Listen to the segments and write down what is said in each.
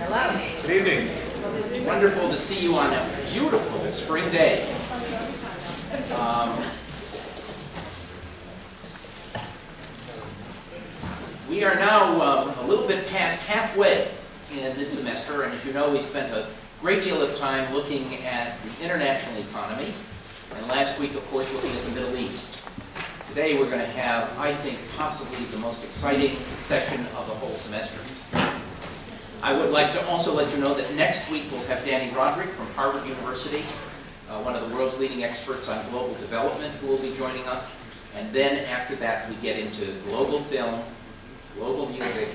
Hello. Good evening. Wonderful to see you on a beautiful spring day. We are now a little bit past halfway in this semester, and as you know, we spent a great deal of time looking at the international economy, and last week, of course, looking at the Middle East. Today we're going to have, I think, possibly the most exciting session of the whole semester. I would like to also let you know that next week we'll have Danny Roderick from Harvard University, one of the world's leading experts on global development, who will be joining us. And then after that we get into global film, global music,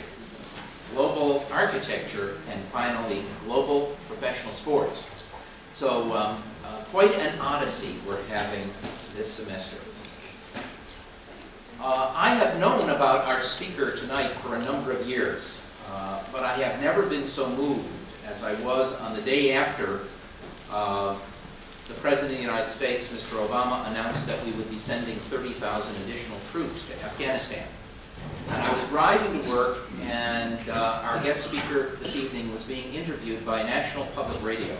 global architecture, and finally global professional sports. So quite an odyssey we're having this semester. I have known about our speaker tonight for a number of years. But I have never been so moved as I was on the day after the President of the United States, Mr. Obama, announced that we would be sending 30,000 additional troops to Afghanistan. And I was driving to work, and our guest speaker this evening was being interviewed by National Public Radio.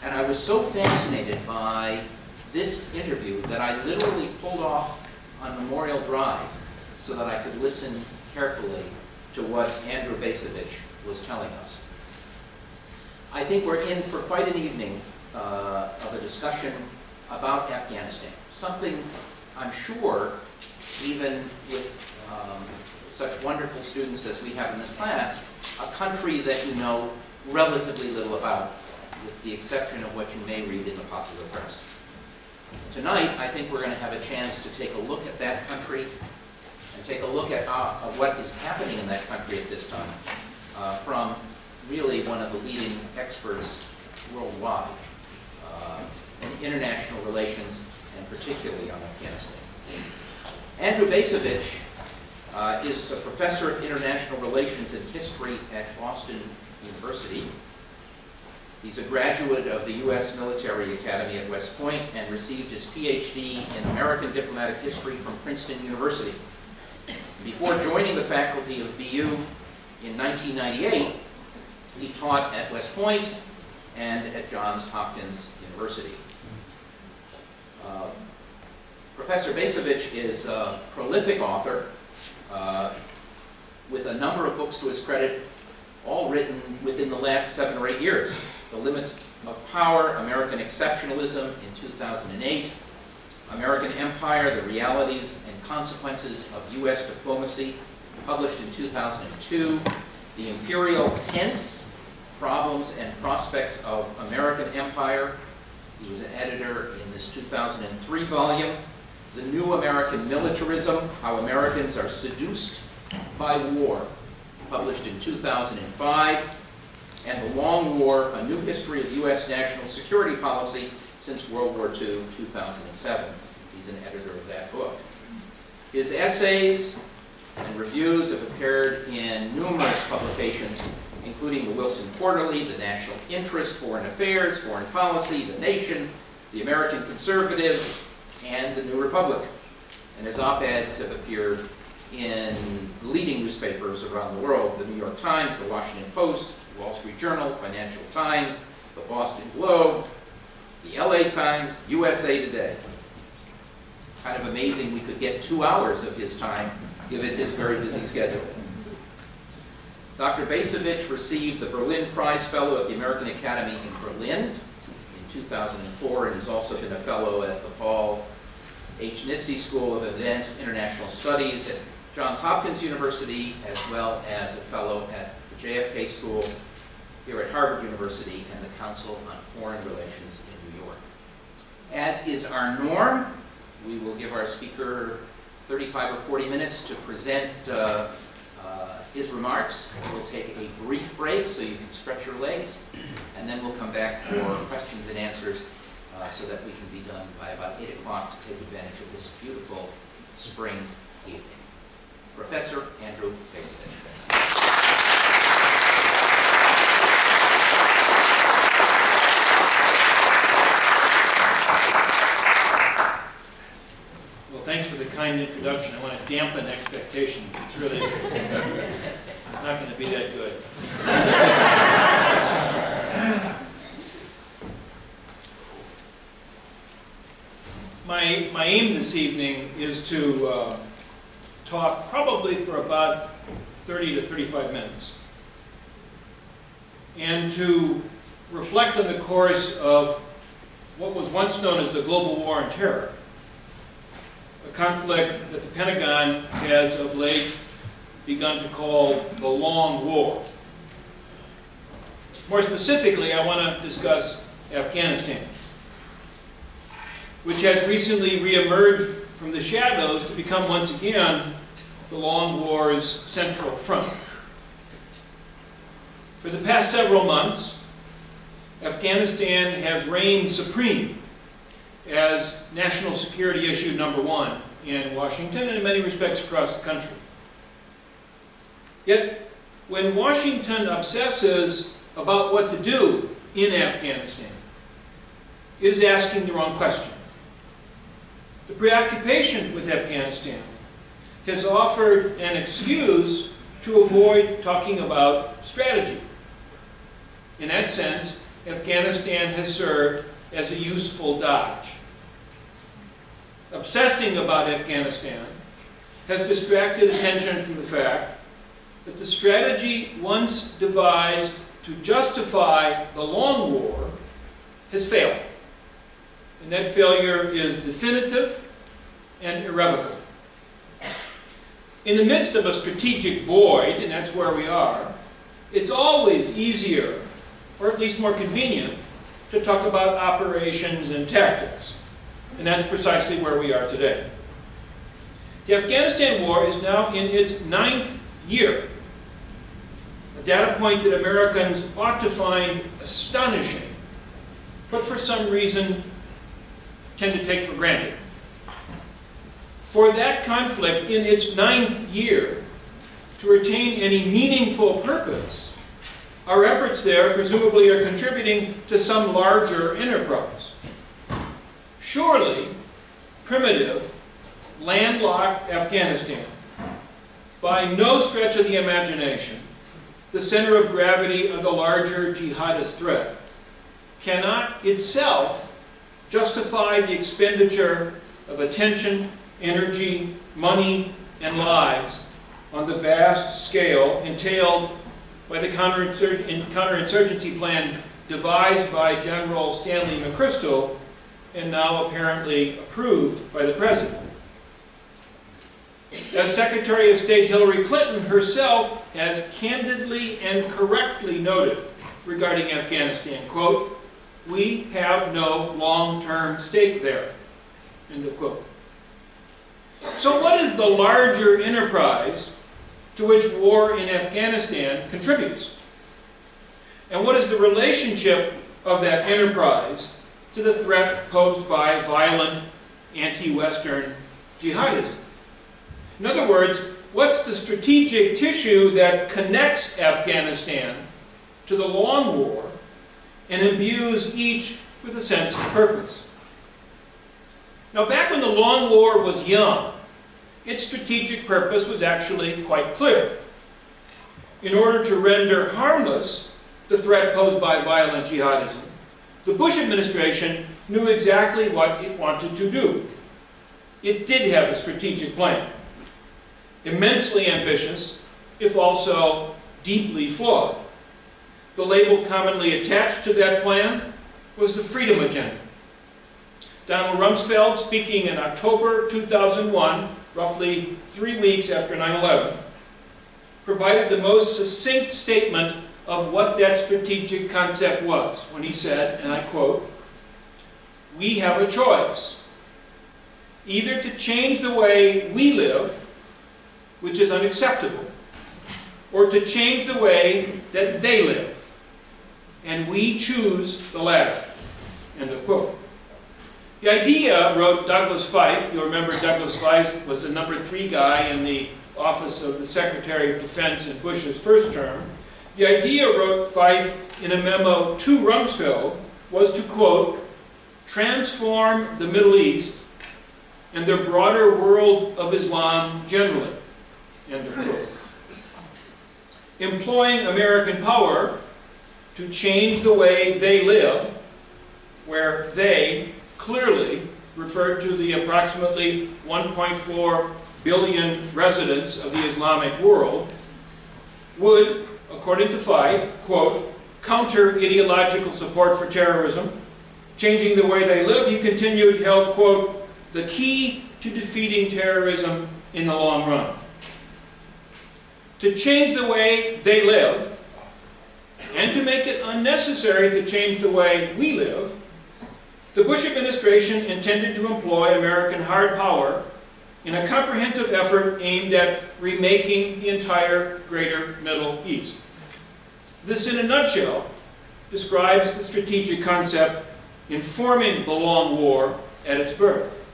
And I was so fascinated by this interview that I literally pulled off on Memorial Drive so that I could listen carefully to what Andrew Bacevich was telling us. I think we're in for quite an evening of a discussion about Afghanistan, something I'm sure even with such wonderful students as we have in this class, a country that you know relatively little about, with the exception of what you may read in the popular press. Tonight, I think we're going to have a chance to take a look at that country and take a look at what is happening in that country at this time from really one of the leading experts worldwide in international relations and particularly on Afghanistan. Andrew Bacevich is a professor of international relations and history at Boston University. He's a graduate of the U.S. Military Academy at West Point and received his Ph.D. in American Diplomatic History from Princeton University. Before joining the faculty of BU in 1998, he taught at West Point and at Johns Hopkins University. Professor Bacevich is a prolific author with a number of books to his credit, all written within the last 7 or 8 years. The Limits of Power, American Exceptionalism in 2008, American Empire, The Realities and Consequences of U.S. Diplomacy, published in 2002, The Imperial Tense, Problems and Prospects of American Empire. He was an editor in this 2003 volume. The New American Militarism, How Americans Are Seduced by War, published in 2005. And The Long War, A New History of U.S. National Security Policy since World War II, 2007. He's an editor of that book. His essays and reviews have appeared in numerous publications, including the Wilson Quarterly, The National Interest, Foreign Affairs, Foreign Policy, The Nation, The American Conservative, and The New Republic. And his op-eds have appeared in leading newspapers around the world: the New York Times, the Washington Post, the Wall Street Journal, Financial Times, the Boston Globe, the LA Times, USA Today. Kind of amazing we could get 2 hours of his time, given his very busy schedule. Dr. Bacevich received the Berlin Prize Fellow at the American Academy in Berlin in 2004, and has also been a fellow at the Paul H. Nitze School of Advanced International Studies at Johns Hopkins University, as well as a fellow at the JFK School here at Harvard University and the Council on Foreign Relations in New York. As is our norm, we will give our speaker 35 or 40 minutes to present his remarks. We'll take a brief break so you can stretch your legs, and then we'll come back for questions and answers so that we can be done by about 8 o'clock to take advantage of this beautiful spring evening. Professor Andrew Bacevich. Well, thanks for the kind introduction. I want to dampen expectations. It's not going to be that good. aim this evening is to talk probably for about 30 to 35 minutes and to reflect on the course of what was once known as the global war on terror, a conflict that the Pentagon has of late begun to call the Long War. More specifically, I want to discuss Afghanistan, which has recently reemerged from the shadows to become once again the Long War's central front. For the past several months, Afghanistan has reigned supreme as national security issue number one in Washington and in many respects across the country. Yet, when Washington obsesses about what to do in Afghanistan, it is asking the wrong question. The preoccupation with Afghanistan has offered an excuse to avoid talking about strategy. In that sense, Afghanistan has served as a useful dodge. Obsessing about Afghanistan has distracted attention from the fact that the strategy once devised to justify the Long War has failed. And that failure is definitive and irrevocable. In the midst of a strategic void, and that's where we are, it's always easier, or at least more convenient, to talk about operations and tactics. And that's precisely where we are today. The Afghanistan war is now in its 9th year, a data point that Americans ought to find astonishing, but for some reason tend to take for granted. For that conflict in its 9th year to retain any meaningful purpose, our efforts there presumably are contributing to some larger enterprise. Surely, primitive, landlocked Afghanistan, by no stretch of the imagination, the center of gravity of the larger jihadist threat, cannot itself justify the expenditure of attention, energy, money, and lives on the vast scale entailed by the counterinsurgency plan devised by General Stanley McChrystal and now apparently approved by the President. As Secretary of State Hillary Clinton herself has candidly and correctly noted regarding Afghanistan, quote, "We have no long-term stake there," end of quote. So what is the larger enterprise to which war in Afghanistan contributes? And what is the relationship of that enterprise to the threat posed by violent anti-Western jihadism? In other words, what's the strategic tissue that connects Afghanistan to the Long War and imbues each with a sense of purpose? Now, back when the Long War was young, its strategic purpose was actually quite clear. In order to render harmless the threat posed by violent jihadism, the Bush administration knew exactly what it wanted to do. It did have a strategic plan, immensely ambitious, if also deeply flawed. The label commonly attached to that plan was the Freedom Agenda. Donald Rumsfeld, speaking in October 2001, roughly 3 weeks after 9/11, provided the most succinct statement of what that strategic concept was when he said, and I quote, "We have a choice, either to change the way we live, which is unacceptable, or to change the way that they live, and we choose the latter," end of quote. The idea, wrote Douglas Feith, you'll remember Douglas Feith was the number 3 guy in the office of the Secretary of Defense in Bush's first term. The idea, wrote Feith in a memo to Rumsfeld, was to, quote, "transform the Middle East and the broader world of Islam generally," end of quote. Employing American power to change the way they live, where they clearly referred to the approximately 1.4 billion residents of the Islamic world, would, according to Fife, quote, counter ideological support for terrorism, changing the way they live, he continued, held, quote, the key to defeating terrorism in the long run. To change the way they live, and to make it unnecessary to change the way we live, the Bush administration intended to employ American hard power in a comprehensive effort aimed at remaking the entire greater Middle East. This, in a nutshell, describes the strategic concept informing the long war at its birth.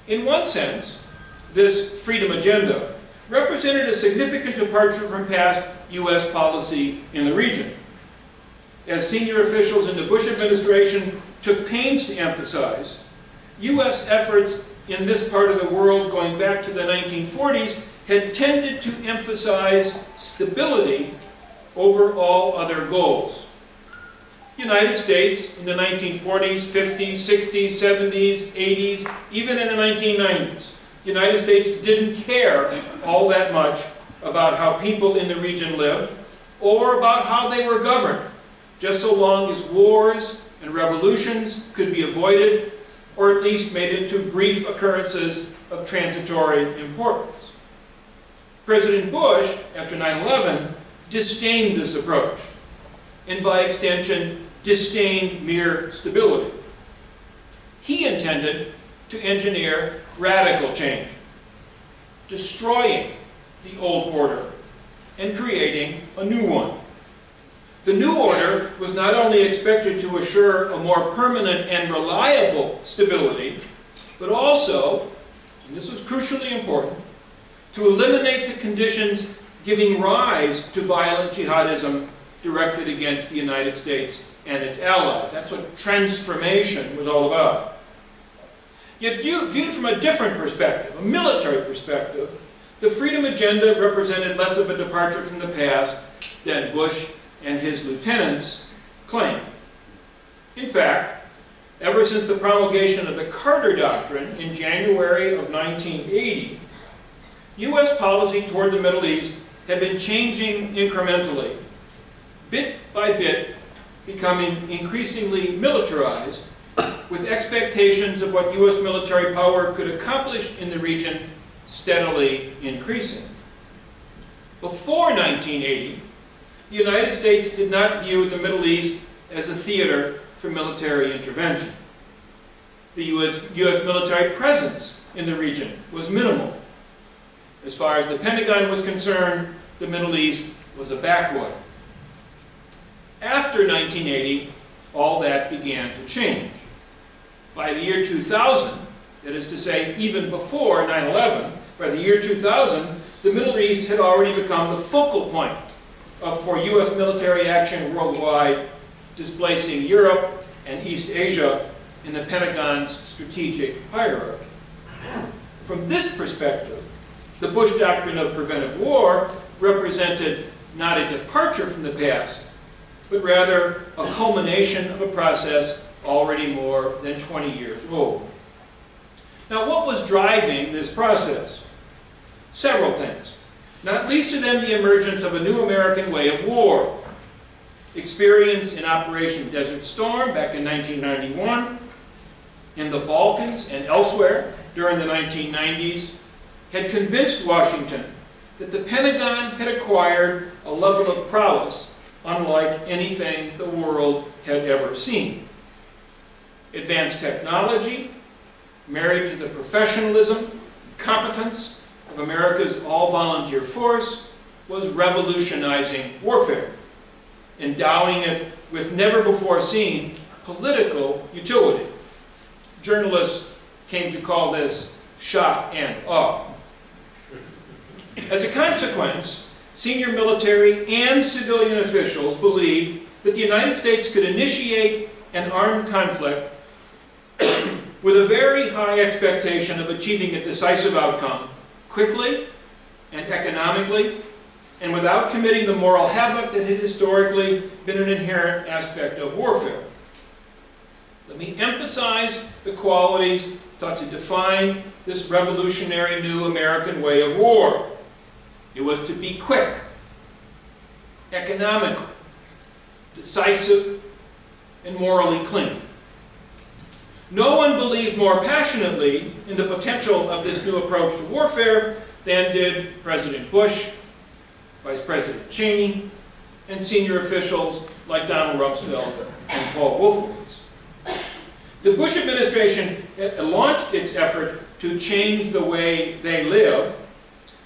In one sense, this freedom agenda represented a significant departure from past U.S. policy in the region. As senior officials in the Bush administration took pains to emphasize, U.S. efforts in this part of the world going back to the 1940s had tended to emphasize stability over all other goals. The United States in the 1940s, 50s, 60s, 70s, 80s, even in the 1990s, the United States didn't care all that much about how people in the region lived or about how they were governed, just so long as wars and revolutions could be avoided or at least made into brief occurrences of transitory importance. President Bush, after 9/11, disdained this approach, and by extension, disdained mere stability. He intended to engineer radical change, destroying the old order and creating a new one. The new order was not only expected to assure a more permanent and reliable stability, but also, and this was crucially important, to eliminate the conditions giving rise to violent jihadism directed against the United States and its allies. That's what transformation was all about. Yet viewed from a different perspective, a military perspective, the freedom agenda represented less of a departure from the past than Bush and his lieutenants claimed. In fact, ever since the promulgation of the Carter Doctrine in January of 1980, U.S. policy toward the Middle East had been changing incrementally, bit by bit becoming increasingly militarized, with expectations of what U.S. military power could accomplish in the region steadily increasing. Before 1980, the United States did not view the Middle East as a theater for military intervention. The U.S. military presence in the region was minimal. As far as the Pentagon was concerned, the Middle East was a backwater. After 1980, all that began to change. By the year 2000, that is to say, even before 9/11, by the year 2000, the Middle East had already become the focal point for U.S. military action worldwide, displacing Europe and East Asia in the Pentagon's strategic hierarchy. From this perspective, the Bush Doctrine of preventive war represented not a departure from the past, but rather a culmination of a process already more than 20 years old. Now, what was driving this process? Several things. Not least of them the emergence of a new American way of war. Experience in Operation Desert Storm back in 1991, in the Balkans and elsewhere during the 1990s, had convinced Washington that the Pentagon had acquired a level of prowess unlike anything the world had ever seen. Advanced technology, married to the professionalism, competence of America's all-volunteer force, was revolutionizing warfare, endowing it with never-before-seen political utility. Journalists came to call this shock and awe. As a consequence, senior military and civilian officials believed that the United States could initiate an armed conflict with a very high expectation of achieving a decisive outcome quickly and economically, and without committing the moral havoc that had historically been an inherent aspect of warfare. Let me emphasize the qualities thought to define this revolutionary new American way of war. It was to be quick, economical, decisive, and morally clean. No one believed more passionately in the potential of this new approach to warfare than did President Bush, Vice President Cheney, and senior officials like Donald Rumsfeld and Paul Wolfowitz. The Bush administration launched its effort to change the way they live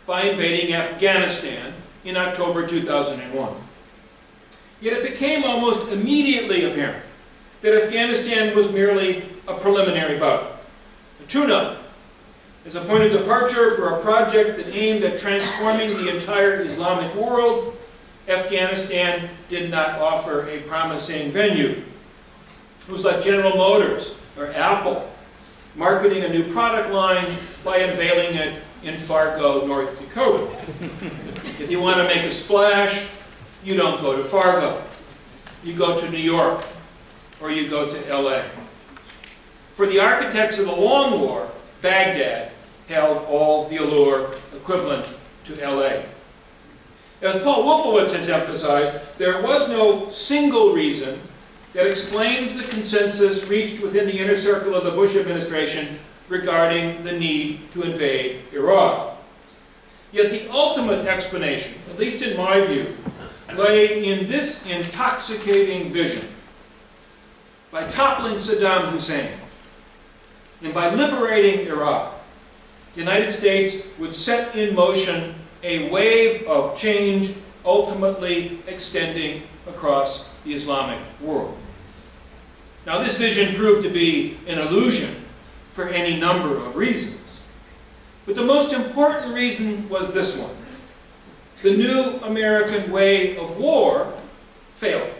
by invading Afghanistan in October 2001. Yet it became almost immediately apparent that Afghanistan was merely a preliminary bout, a tune-up, as a point of departure for a project that aimed at transforming the entire Islamic world. Afghanistan did not offer a promising venue. It was like General Motors or Apple marketing a new product line by unveiling it in Fargo, North Dakota. If you want to make a splash, you don't go to Fargo. You go to New York, or you go to LA. For the architects of the Long War, Baghdad held all the allure equivalent to LA. As Paul Wolfowitz has emphasized, there was no single reason that explains the consensus reached within the inner circle of the Bush administration regarding the need to invade Iraq. Yet the ultimate explanation, at least in my view, lay in this intoxicating vision. By toppling Saddam Hussein and by liberating Iraq, the United States would set in motion a wave of change, ultimately extending across the Islamic world. Now, this vision proved to be an illusion for any number of reasons. But the most important reason was this one. The new American way of war failed.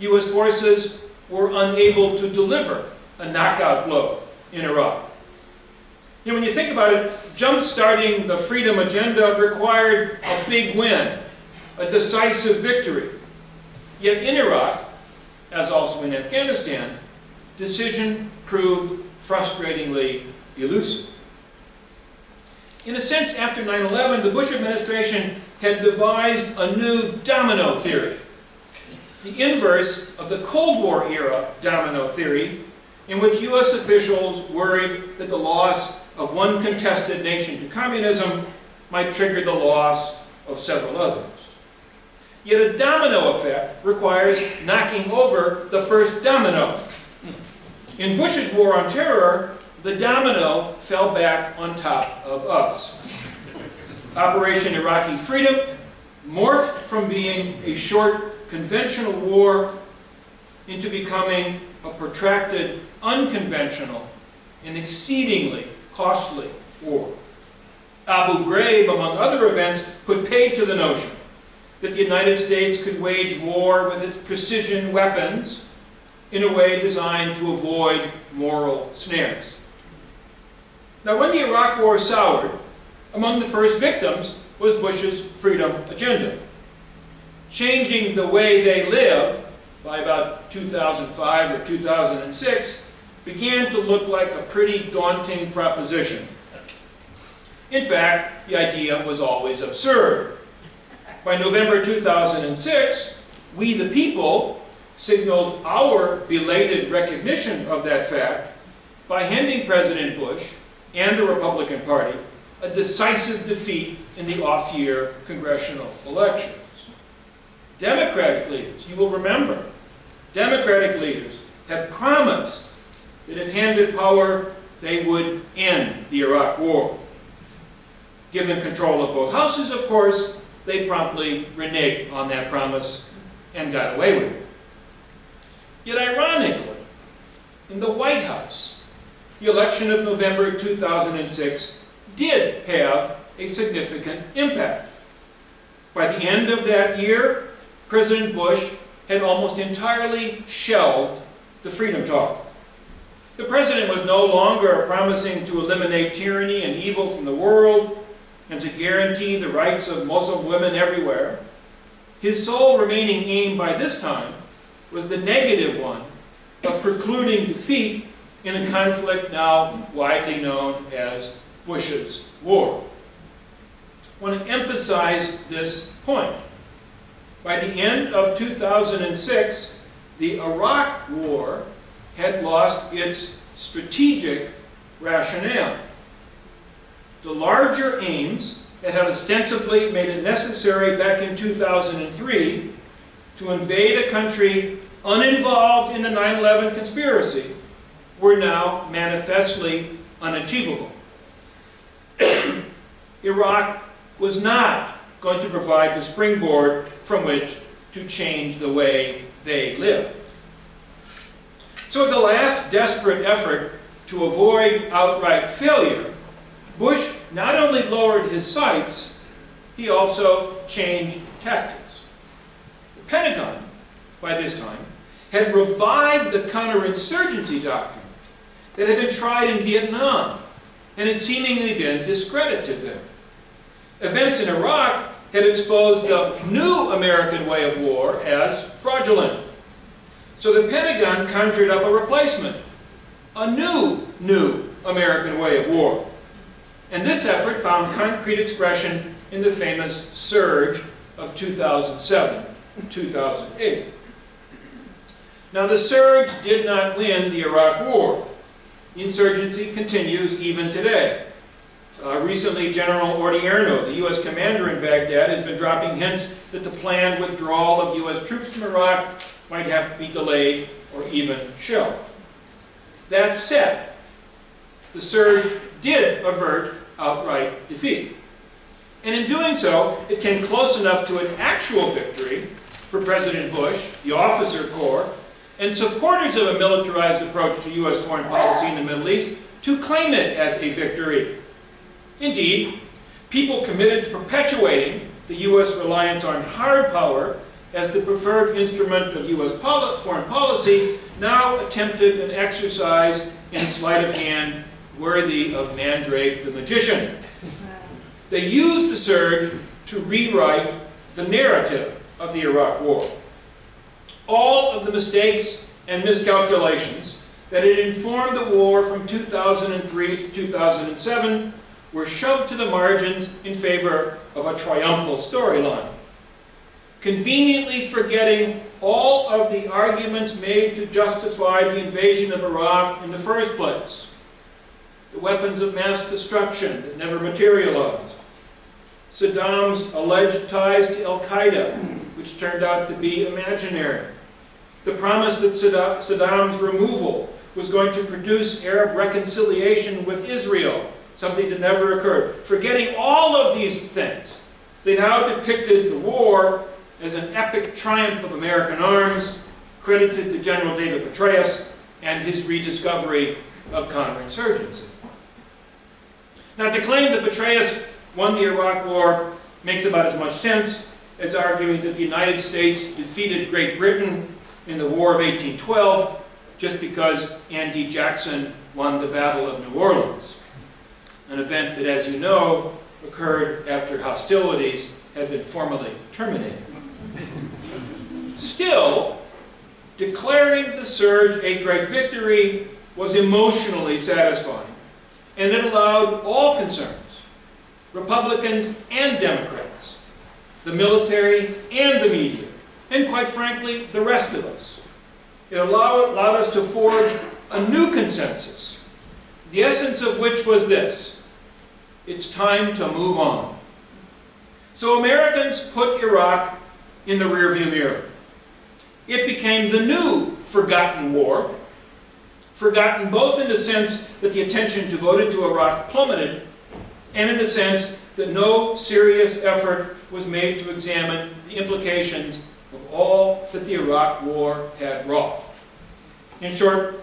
U.S. forces were unable to deliver a knockout blow in Iraq. You know, when you think about it, jump-starting the freedom agenda required a big win, a decisive victory. Yet in Iraq, as also in Afghanistan, decision proved frustratingly elusive. In a sense, after 9/11, the Bush administration had devised a new domino theory, the inverse of the Cold War era domino theory, in which U.S. officials worried that the loss of one contested nation to communism might trigger the loss of several others. Yet a domino effect requires knocking over the first domino. In Bush's war on terror, the domino fell back on top of us. Operation Iraqi Freedom morphed from being a short conventional war into becoming a protracted, unconventional, and exceedingly costly war. Abu Ghraib, among other events, put paid to the notion that the United States could wage war with its precision weapons in a way designed to avoid moral snares. Now, when the Iraq War soured, among the first victims was Bush's freedom agenda. Changing the way they live by about 2005 or 2006 began to look like a pretty daunting proposition. In fact, the idea was always absurd. By November 2006, we the people signaled our belated recognition of that fact by handing President Bush and the Republican Party a decisive defeat in the off-year congressional elections. Democratic leaders, you will remember, Democratic leaders had promised that if handed power, they would end the Iraq War. Given control of both houses, of course, they promptly reneged on that promise and got away with it. Yet ironically, in the White House, the election of November 2006 did have a significant impact. By the end of that year, President Bush had almost entirely shelved the freedom talk. The president was no longer promising to eliminate tyranny and evil from the world and to guarantee the rights of Muslim women everywhere. His sole remaining aim by this time was the negative one of precluding defeat in a conflict now widely known as Bush's War. I want to emphasize this point. By the end of 2006, the Iraq War had lost its strategic rationale. The larger aims that had ostensibly made it necessary back in 2003 to invade a country uninvolved in the 9/11 conspiracy were now manifestly unachievable. Iraq was not going to provide the springboard from which to change the way they lived. So as a last desperate effort to avoid outright failure, Bush not only lowered his sights, he also changed tactics. The Pentagon, by this time, had revived the counterinsurgency doctrine that had been tried in Vietnam and had seemingly been discredited there. Events in Iraq had exposed the new American way of war as fraudulent. So the Pentagon conjured up a replacement, a new American way of war. And this effort found concrete expression in the famous surge of 2007-2008. Now the surge did not win the Iraq War. The insurgency continues even today. Recently, General Odierno, the U.S. commander in Baghdad, has been dropping hints that the planned withdrawal of U.S. troops from Iraq might have to be delayed or even shelved. That said, the surge did avert outright defeat. And in doing so, it came close enough to an actual victory for President Bush, the officer corps, and supporters of a militarized approach to U.S. foreign policy in the Middle East to claim it as a victory. Indeed, people committed to perpetuating the U.S. reliance on hard power as the preferred instrument of U.S. foreign policy now attempted an exercise in sleight of hand worthy of Mandrake the magician. They used the surge to rewrite the narrative of the Iraq War. All of the mistakes and miscalculations that had informed the war from 2003 to 2007 were shoved to the margins in favor of a triumphal storyline, conveniently forgetting all of the arguments made to justify the invasion of Iraq in the first place. The weapons of mass destruction that never materialized, Saddam's alleged ties to Al-Qaeda, which turned out to be imaginary, the promise that Saddam's removal was going to produce Arab reconciliation with Israel, something that never occurred. Forgetting all of these things, they now depicted the war as an epic triumph of American arms, credited to General David Petraeus and his rediscovery of counterinsurgency. Now, to claim that Petraeus won the Iraq War makes about as much sense as arguing that the United States defeated Great Britain in the War of 1812 just because Andy Jackson won the Battle of New Orleans, an event that, as you know, occurred after hostilities had been formally terminated. Still, declaring the surge a great victory was emotionally satisfying, and it allowed all concerns, Republicans and Democrats, the military and the media, and quite frankly, the rest of us. It allowed us to forge a new consensus, the essence of which was this: it's time to move on. So Americans put Iraq in the rearview mirror. It became the new forgotten war, forgotten both in the sense that the attention devoted to Iraq plummeted, and in the sense that no serious effort was made to examine the implications of all that the Iraq War had wrought. In short,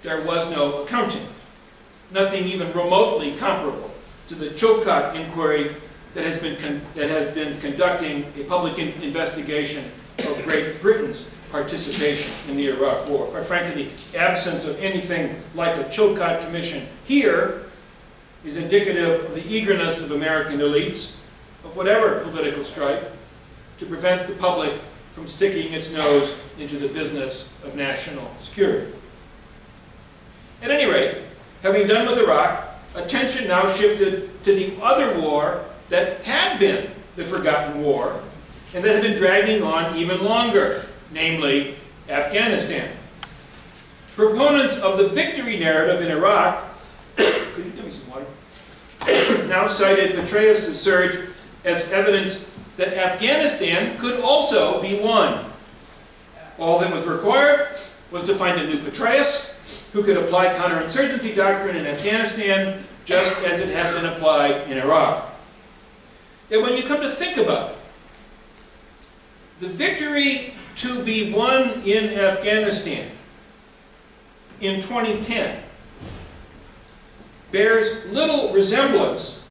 there was no accounting, nothing even remotely comparable to the Chilcot inquiry that has been conducting a public investigation of Great Britain's participation in the Iraq War. Quite frankly, the absence of anything like a Chilcot Commission here is indicative of the eagerness of American elites, of whatever political stripe, to prevent the public from sticking its nose into the business of national security. At any rate, having done with Iraq, attention now shifted to the other war that had been the forgotten war, and that had been dragging on even longer, namely Afghanistan. Proponents of the victory narrative in Iraq, could you give me some water? Now cited Petraeus' surge as evidence that Afghanistan could also be won. All that was required was to find a new Petraeus who could apply counterinsurgency doctrine in Afghanistan just as it had been applied in Iraq. And when you come to think about it, the victory to be won in Afghanistan in 2010 bears little resemblance